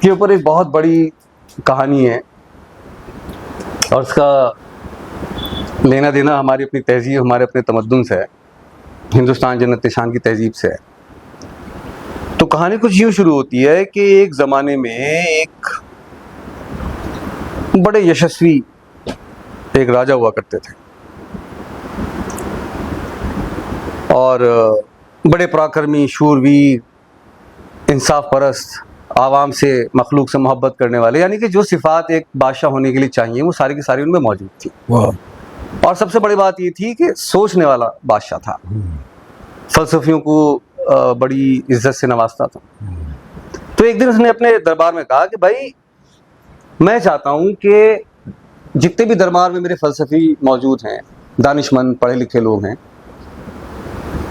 کے اوپر ایک بہت بڑی کہانی ہے اور اس کا لینا دینا ہماری اپنی تہذیب، ہمارے اپنے تمدن سے ہے، ہندوستان جنت شان کی تہذیب سے ہے. تو کہانی کچھ یوں شروع ہوتی ہے کہ ایک زمانے میں ایک بڑے یشسوی ایک راجا ہوا کرتے تھے اور بڑے پراکرمی، شورویر، انصاف پرست، عوام سے، مخلوق سے محبت کرنے والے، یعنی کہ جو صفات ایک بادشاہ ہونے کے لیے چاہیے وہ ساری کی ساری ان میں موجود تھی. اور سب سے بڑی بات یہ تھی کہ سوچنے والا بادشاہ تھا، فلسفیوں کو بڑی عزت سے نوازتا تھا. تو ایک دن اس نے اپنے دربار میں کہا کہ بھائی میں چاہتا ہوں کہ جتنے بھی دربار میں میرے فلسفی موجود ہیں، دانش مند پڑھے لکھے لوگ ہیں،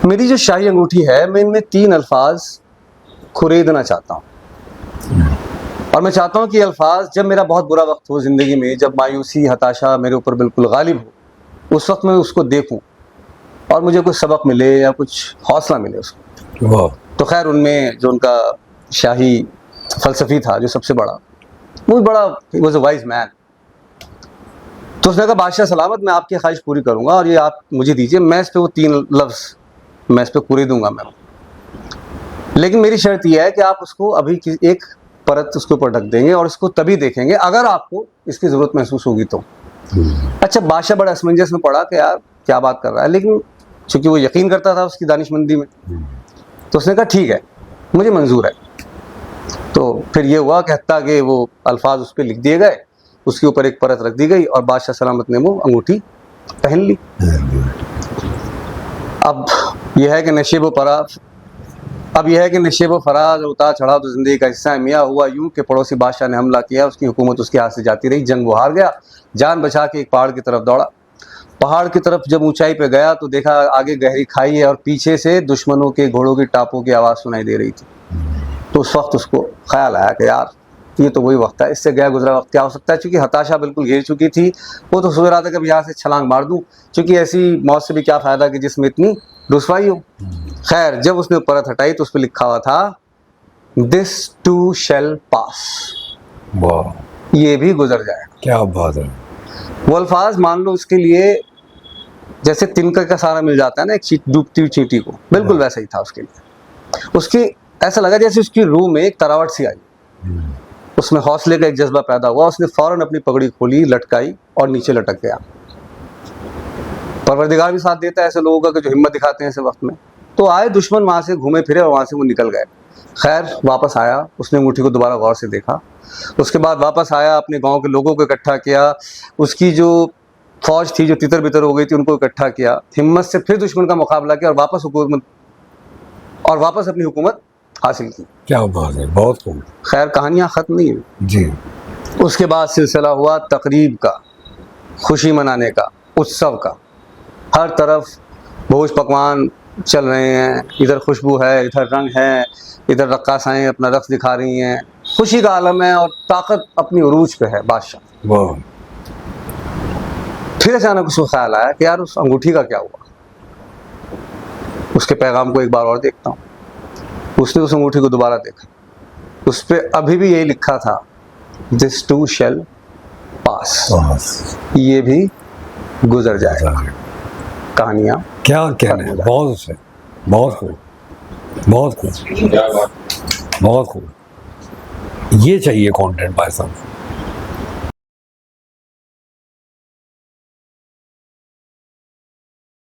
میری جو شاہی انگوٹھی ہے میں ان میں 3 الفاظ خریدنا چاہتا ہوں. اور میں چاہتا ہوں کہ یہ الفاظ جب میرا بہت برا وقت ہو زندگی میں، جب مایوسی، ہتاشا میرے اوپر بالکل غالب ہو، اس وقت میں اس کو دیکھوں اور مجھے کچھ سبق ملے یا کچھ حوصلہ ملے اس کو. تو خیر ان میں جو ان کا شاہی فلسفی تھا جو سب سے بڑا، وہ بڑا واز اے وائز مین. تو اس نے کہا بادشاہ سلامت، میں آپ کی خواہش پوری کروں گا اور یہ آپ مجھے دیجئے، میں اس پہ وہ 3 لفظ میں اس پہ پوری دوں گا، میں لیکن میری شرط یہ ہے کہ آپ اس کو ابھی ایک پرت اس کے اوپر ڈھک دیں گے اور اس کو تبھی دیکھیں گے اگر آپ کو اس کی ضرورت محسوس ہوگی تو. اچھا بادشاہ بڑا اسمنجس میں پڑا کہ یار کیا بات کر رہا ہے، لیکن چونکہ وہ یقین کرتا تھا اس کی دانش مندی میں، تو اس نے کہا ٹھیک ہے مجھے منظور ہے. تو پھر یہ ہوا کہ حتیٰ کہ وہ الفاظ اس پہ لکھ دیے گئے، اس کے اوپر ایک پرت رکھ دی گئی اور بادشاہ سلامت نے وہ انگوٹھی پہن لی. اب یہ ہے کہ نشیب و فراز اتار چڑھا تو زندگی کا حصہ ہے میاں. ہوا یوں کہ پڑوسی بادشاہ نے حملہ کیا، اس کی حکومت اس کے ہاتھ سے جاتی رہی، جنگ وہ ہار گیا، جان بچا کے ایک پہاڑ کی طرف دوڑا. پہاڑ کی طرف جب اونچائی پہ گیا تو دیکھا آگے گہری کھائی ہے اور پیچھے سے دشمنوں کے گھوڑوں کی ٹاپوں کی آواز سنائی دے رہی تھی. تو اس وقت اس کو خیال آیا کہ یار یہ تو وہی وقت ہے، اس سے گیا گزرا وقت کیا ہو سکتا ہے. چونکہ ہتاشا بالکل گھیر چکی تھی، وہ تو سوچ رہا تھا کہ یہاں سے چھلانگ مار دوں، چونکہ ایسی موت سے بھی کیا فائدہ کہ جس میں اتنی رسوائی ہو. خیر جب اس نے پرت ہٹائی تو اس پہ لکھا ہوا تھا دس ٹو شیل پاس، یہ بھی گزر جائے گا. کیا بات ہے. وہ الفاظ مان لو اس کے لیے جیسے تنکا کا سہارا مل جاتا ہے نا ایک ڈوبتی ہوئی چینٹی کو، بالکل ویسا ہی تھا اس کے لیے. اس کی ایسا لگا جیسے اس کی روح میں ایک تراوٹ سی آئی، اس میں حوصلے کا ایک جذبہ پیدا ہوا. اس نے فوراً اپنی پگڑی کھولی، لٹکائی اور نیچے لٹک گیا. پروردگار بھی ساتھ دیتا ہے ایسے لوگوں کا کہ جو ہمت دکھاتے ہیں ایسے وقت میں. تو آئے دشمن وہاں سے گھومے پھرے اور وہاں سے وہ نکل گئے. خیر واپس آیا، اس نے انگوٹھی کو دوبارہ غور سے دیکھا، اس کے بعد واپس آیا، اپنے گاؤں کے لوگوں کو اکٹھا کیا، اس کی جو فوج تھی جو تتر بتر ہو گئی تھی ان کو اکٹھا کیا، ہمت سے پھر دشمن کا مقابلہ کیا اور واپس اپنی حکومت حاصل کی. کیا بات ہے، بہت خوب. خیر کہانیاں ختم نہیں ہوئی جی. اس کے بعد سلسلہ ہوا تقریب کا، خوشی منانے کا، اتسو کا. ہر طرف بھوج پکوان چل رہے ہیں، ادھر خوشبو ہے، ادھر رنگ ہے، ادھر رقاصائیں اپنا رقص دکھا رہی ہیں، خوشی کا عالم ہے اور طاقت اپنی عروج پہ ہے بادشاہ. واہ. پھر اچانک اس کو خیال آیا کہ یار اس انگوٹھی کا کیا ہوا، اس کے پیغام کو ایک بار اور دیکھتا ہوں. اس نے اس انگوٹھی کو دوبارہ دیکھا، اس پہ ابھی بھی یہی لکھا تھا دس ٹو شیل پاس، یہ بھی گزر جائے گا. کہانیاں کیا کہنے، بہت سے، بہت خوب، بہت خوب، بہت خوب. یہ چاہیے کانٹینٹ بھائی صاحب.